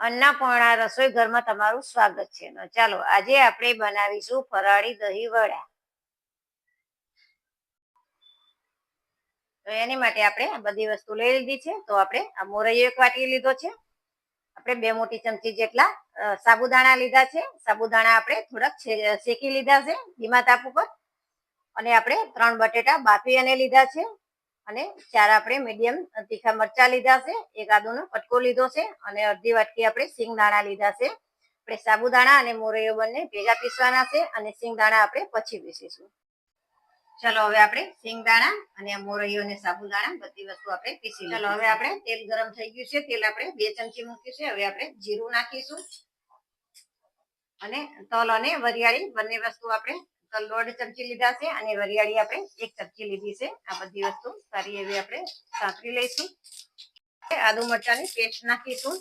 અન્નપૂર્ણા રસોઈ ઘરમાં તમારું સ્વાગત છે. ચાલો આજે આપણે બનાવીશું ફરાળી દહીં વડા. તો એની માટે આપણે આ બધી વસ્તુ લઈ લીધી છે. તો આપણે આ મોરૈયો એક વાટકી લીધો છે. આપણે 2 મોટી ચમચી જેટલા સાબુદાણા લીધા છે. સાબુદાણા આપણે થોડાક શેકી લીધા છે ધીમા તાપ ઉપર. અને આપણે 3 બટેટા બાફી અને લીધા છે. અને 4 આપણે મીડિયમ તીખા મરચા લીધા છે. એક આદુનો કટકો લીધો છે અને અડધી વાટકી આપણે સિંગદાણા લીધા છે. આપણે સાબુદાણા અને મોરૈયો બંને ભેગા પીસવાના છે અને સિંગદાણા આપણે પછી પીસીશું. ચલો હવે આપણે સિંગદાણા અને મોરૈયો અને સાબુદાણા બધી વસ્તુ આપણે પીસી લઈશું. ચલો હવે આપણે તેલ ગરમ થઈ ગયું છે. તેલ આપણે 2 ચમચી મૂક્યું છે. હવે આપણે જીરું નાખીશું અને તલ અને વરિયાળી બંને વસ્તુ આપણે તલ 1.5 ચમચી લીધા છે અને વરિયાળી આપણે 1 ચમચી લીધી છે. આ બધી વસ્તુ સારી એવી આપણે સાંતળી લઈશું. આદુ મરચાની પેસ્ટ નાખીશું.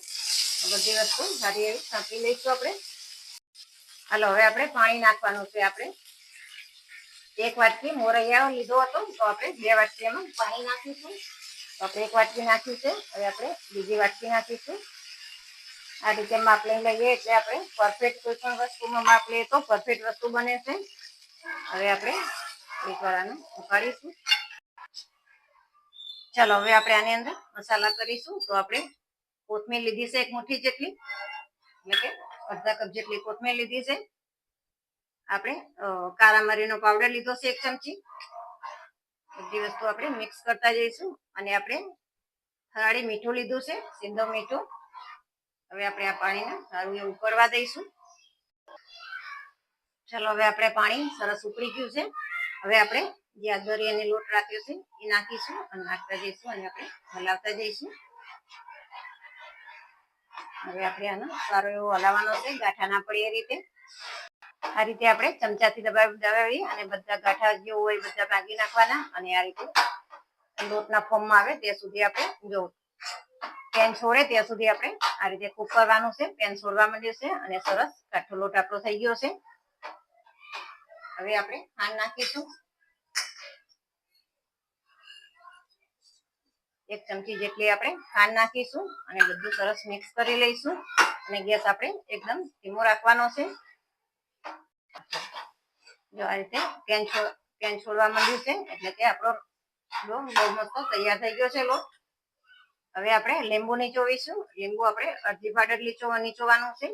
બધી વસ્તુ સારી એવી સાંતળી લઈશું આપણે. હાલો હવે આપણે પાણી નાખવાનું છે. આપણે 1 વાટકી મોરૈયો લીધો હતો તો આપણે 2 વાટકી એમાં પાણી નાખીશું. તો આપણે 1 વાટકી નાખ્યું છે. હવે આપણે બીજી વાટકી નાખીશું. આ રીતે માપ લઈ લઈએ એટલે આપણે પરફેક્ટ કોઈ પણ વસ્તુમાં માપ લઈએ તો પરફેક્ટ વસ્તુ બને છે. હવે આપણે એકવાર આને ઉકાળીશું. ચાલો હવે આપણે આની અંદર મસાલા કરીશું. તો આપણે કોથમીર લીધી છે 1 મુઠ્ઠી જેટલી, એટલે કે અડધા કપ જેટલી કોથમીર લીધી છે. આપણે કાળા મરીનો પાવડર લીધો છે 1 ચમચી. બધી વસ્તુ આપણે મિક્સ કરતા જઈશું. અને આપણે ફરાળી મીઠું લીધું છે, સિંધો મીઠું. હવે આપણે આ પાણીને સારું એવું ઉકળવા દઈશું. ચાલો હવે આપણે પાણી સરસ ઉકળી ગયું છે. હવે આપણે જે આ દરિયાનો લોટ રાખ્યો છે એ નાખીશું અને નાખતા જઈશું અને આપણે હલાવતા જઈશું. હવે આપણે આનો સારો એવો હલાવવાનો છે, ગાંઠા ના પડે એ રીતે. આ રીતે આપણે ચમચાથી દબાવી અને બધા ગાંઠા જે હોય બધા ભાગી નાખવાના. અને આ રીતે લોટના ફોર્મમાં આવે ત્યાં સુધી આપણે જો પેન છોડે ત્યાં સુધી આપણે આ રીતે કૂક કરવાનું છે. પેન છોડવા માંડ્યું છે અને સરસ કાઠો લોટ આપણો થઈ ગયો છે. હવે આપણે ખાંડ નાખીશું 1 ચમચી જેટલી આપણે ખાંડ નાખીશું અને બધું સરસ મિક્સ કરી લઈશું. અને ગેસ આપણે એકદમ ધીમો રાખવાનો છે. જો આ રીતે પેન છોડવા માંડ્યું છે એટલે કે આપણો લોટ બહુ મસ્ત તૈયાર થઈ ગયો છે લોટ. હવે આપણે લીંબુ નીચોવીશું. લીંબુ આપણે અડધી ફાડ નીચોવાનું છે.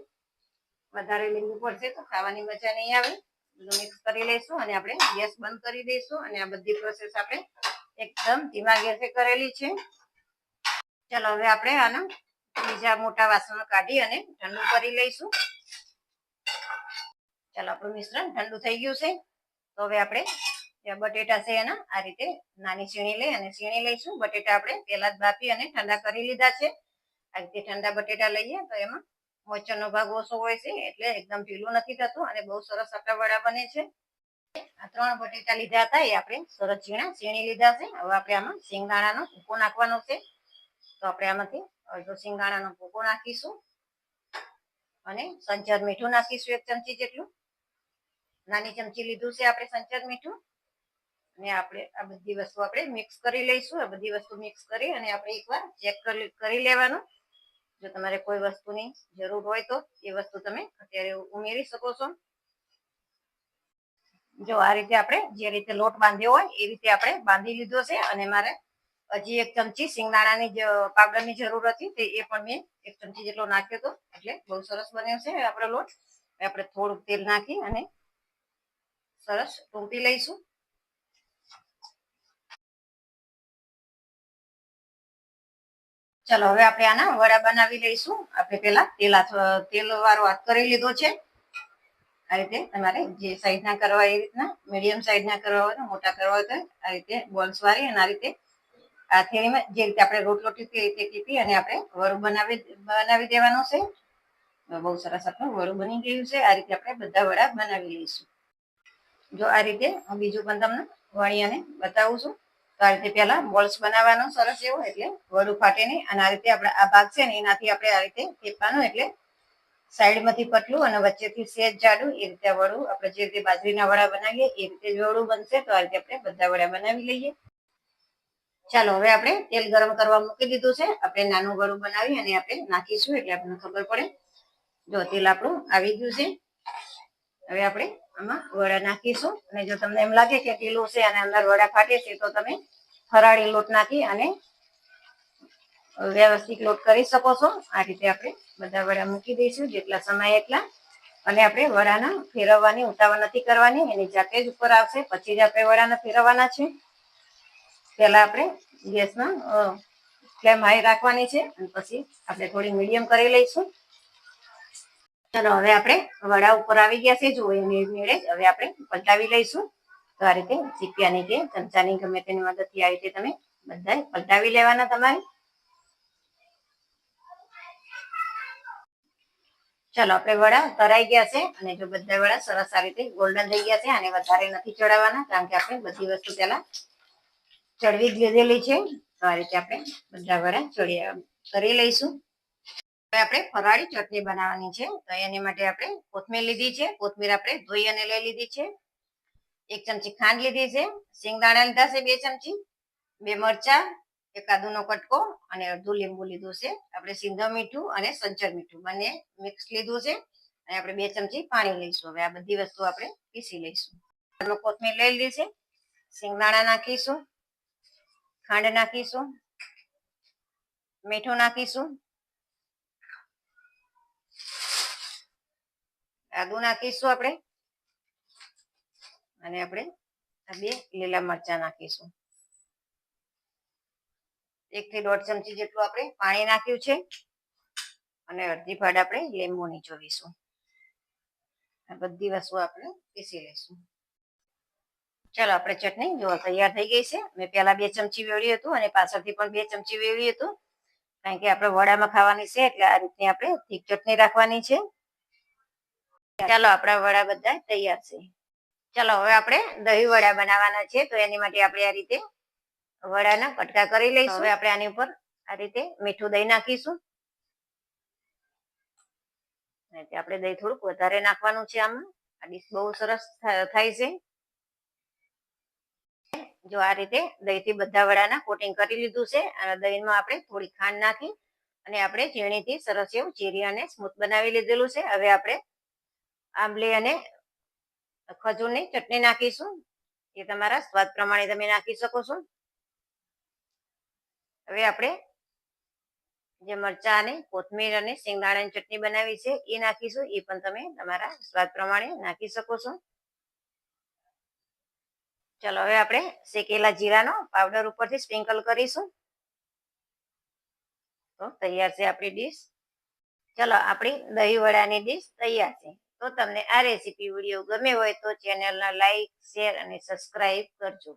વધારે લીંબુ પડશે તો ખાવાની મજા નહીં આવે. બધું મિક્સ કરી લઈશું અને આપણે ગેસ બંધ કરી દઈશું. અને આ બધી પ્રોસેસ આપણે એકદમ ધીમા ગેસે કરેલી છે. ચાલો હવે આપણે આના બીજા મોટા વાસણો કાઢી અને ઠંડુ કરી લઈશું. ચાલો આપણું મિશ્રણ ઠંડુ થઈ ગયું છે. તો હવે આપણે જે બટેટા છે એના આ રીતે નાની સીણી લઈ અને સીણી લઈશું. બટેટા આપણે પહેલા જ બાફી અને ઠંડા કરી લીધા છે. આ રીતે ઠંડા બટેટા લઈએ તો એમાં મોચરનો ભાગ ઓછો હોય છે એટલે એકદમ ઢીલું નથી થતું અને બહુ સરસ આપણા વડા બને છે. આ 3 બટેટા લીધા હતા એ આપણે સરસ ઝીણા સીણી લીધા છે. હવે આપણે આમાં સિંગદાણાનો ભૂકો નાખવાનો છે. તો આપણે આમાંથી અડધો સિંગદાણાનો ભૂકો નાખીશું અને સંચર મીઠું નાખીશું 1 ચમચી જેટલું. નાની ચમચી લીધું છે આપણે સંચર મીઠું. અને આપણે આ બધી વસ્તુ આપણે મિક્સ કરી લઈશું. આ બધી વસ્તુ મિક્સ કરી અને આપણે એકવાર ચેક કરી લેવાનું. જો તમારે કોઈ વસ્તુની જરૂર હોય તો એ વસ્તુ તમે અત્યારે ઉમેરી શકો છો. જો આ રીતે આપણે જે રીતે લોટ બાંધ્યો હોય એ રીતે આપણે બાંધી લીધો છે. અને મારે હજી 1 ચમચી સિંગદાણાની પાવડરની જરૂર હતી તે એ પણ મેં 1 ચમચી જેટલો નાખ્યો હતો. એટલે બહુ સરસ બન્યો છે આપણો લોટ. આપણે થોડુંક તેલ નાખી અને સરસ ટૂંપી લઈશું. ચાલો હવે આપણે આના વડા બનાવી લઈશું. આપણે પેલા તેલ વાળો હાથ કરી લીધો છે. આ રીતે તમારે જે સાઈઝના કરવા એ રીતના મીડિયમ સાઈઝના કરવા હોય તો મોટા કરવા હોય તો આ રીતે બોલ્સ વાળી અને આ રીતે આ થેલીમાં જે રીતે આપણે રોટલો ટીપીએ એ રીતે ટીપી અને આપણે વડું બનાવી દેવાનું છે. બહુ સરસ આપણું વડું બની ગયું છે. આ રીતે આપણે બધા વડા બનાવી લઈશું. જો આ રીતે હું બીજું પણ તમને વણી અને બતાવું છું. તો આ રીતે પહેલા બોલ્સ બનાવવાનો સરસ એવો એટલે વડું ફાટે નહીં. અને આ રીતે આપણે આ ભાગ છે ને એનાથી આપણે આ રીતે ટીપવાનું એટલે સાઈડમાંથી પતલું અને વચ્ચેથી સેજ જાડું એ રીતે વડું આપણે જે રીતે બાજરીના વડા બનાવીએ એ રીતે જ વડું બનશે. તો આ રીતે આપણે બધા વડા બનાવી લઈએ. ચાલો હવે આપણે તેલ ગરમ કરવા મૂકી દીધું છે. આપણે નાનું ગળું બનાવી અને આપણે નાખીશું એટલે આપણને ખબર પડે. જો તેલ આપણું આવી ગયું છે. હવે આપણે આમાં વડા નાખીશું અને જો તમને એમ લાગે કે ઢીલું છે અને અંદર વડા ફાટે છે તો તમે ફરાળી લોટ નાખી અને વ્યવસ્થિત લોટ કરી શકો છો. આ રીતે આપણે બધા વડા મૂકી દઈશું જેટલા સમય એટલા. અને આપણે વડાના ફેરવવાની ઉતાવળ નથી કરવાની, એની જાતે જ ઉપર આવશે પછી જ આપણે વડાના ફેરવવાના છે. પહેલા આપણે ગેસમાં ફ્લેમ હાઈ રાખવાની છે અને પછી આપણે થોડી મીડિયમ કરી લઈશું. ચાલો હવે આપણે વડા ઉપર આવી ગયા છે. જો એની મેળે હવે આપણે પલટાવી લઈશું. તો આ રીતે ચીપિયાની કે ચમચાની ગમે તેની મદદથી આ રીતે તમે બધા પલટાવી લેવાના તમારે. ચાલો આપણે વડા તરાઈ ગયા છે અને જો બધા વડા સરસ આ રીતે ગોલ્ડન થઈ ગયા છે. અને વધારે નથી ચડાવવાના કારણ કે આપણે બધી વસ્તુ પહેલા ચડવી જ લીધેલી છે. તો આ રીતે આપણે બધા વડા કરી લઈશું. હવે આપણે ફરાળી ચટણી બનાવવાની છે. તો એની માટે આપણે કોથમીર લીધી છે. કોથમીર આપણે ધોઈ અને લઈ લીધી છે. 1 ચમચી ખાંડ લીધી છે. શેંગદાણા લીધા છે 2 ચમચી, 2 મરચા, 1 આદુનો કટકો અને અડધું લીંબુ લીધું છે. આપણે સિંધવ મીઠું અને સંચર મીઠું બંને મિક્સ લીધું છે અને આપણે 2 ચમચી પાણી લઈશું. હવે આ બધી વસ્તુ આપણે પીસી લઈશું. કોથમીર લઈ લીધી છે. શેંગદાણા નાખીશું, ખાંડ નાખીશું, મીઠું નાખીશું, આદુ નાખીશું આપણે અને આપણે આ 2 લીલા મરચા નાખીશું. 1 થી 1.5 ચમચી જેટલું આપણે પાણી નાખ્યું છે અને અડધી ફાડ આપણે લીંબુ નીચોવીશું. આ બધી વસ્તુ આપણે પીસી લઈશું. ચાલો આપણે ચટણી જો તૈયાર થઈ ગઈ છે. મેં પહેલા 2 ચમચી વેળ્યું હતું અને પાછળથી પણ 2 ચમચી વેળ્યું હતું કારણ કે આપણે વડામાં ખાવાની છે એટલે આ રીતની આપણે ઠીક ચટણી રાખવાની છે. ચાલો આપણા વડા બધા તૈયાર છે. ચાલો હવે આપણે દહીં વડા બનાવવાના છે. તો એની માટે આપણે આ રીતે વડાના કટકા કરી લઈશું. હવે આપણે આની ઉપર આ રીતે મીઠું દહીં નાખીશું. આપણે દહીં થોડુંક વધારે નાખવાનું છે આમાં. આ ડીશ બહુ સરસ થાય છે. જો આ રીતે દહીંથી બધા વડાના કોટિંગ કરી લીધું છે અને દહીંમાં આપણે થોડી ખાંડ નાખી અને આપણે ઝીણીથી સરસ એવું ચીરી અને સ્મૂથ બનાવી લીધેલું છે. હવે આપણે આંબલી અને ખજૂરની ચટણી નાખીશું. એ તમારા સ્વાદ પ્રમાણે તમે નાખી શકો છો. હવે આપણે જે મરચા અને કોથમીર અને શેંગદાણાની ચટણી બનાવી છે એ નાખીશું. એ પણ તમે તમારા સ્વાદ પ્રમાણે નાખી શકો છો. ચલો હવે આપણે શેકેલા જીરાનો પાવડર ઉપરથી સ્પ્રિંકલ કરીશું. તો તૈયાર છે આપણી ડીશ. ચલો આપણી દહીં વડાની ડીશ તૈયાર છે. તો તમને આ રેસીપી વિડીયો ગમે હોય તો ચેનલને લાઈક, શેર અને સબસ્ક્રાઈબ કરજો.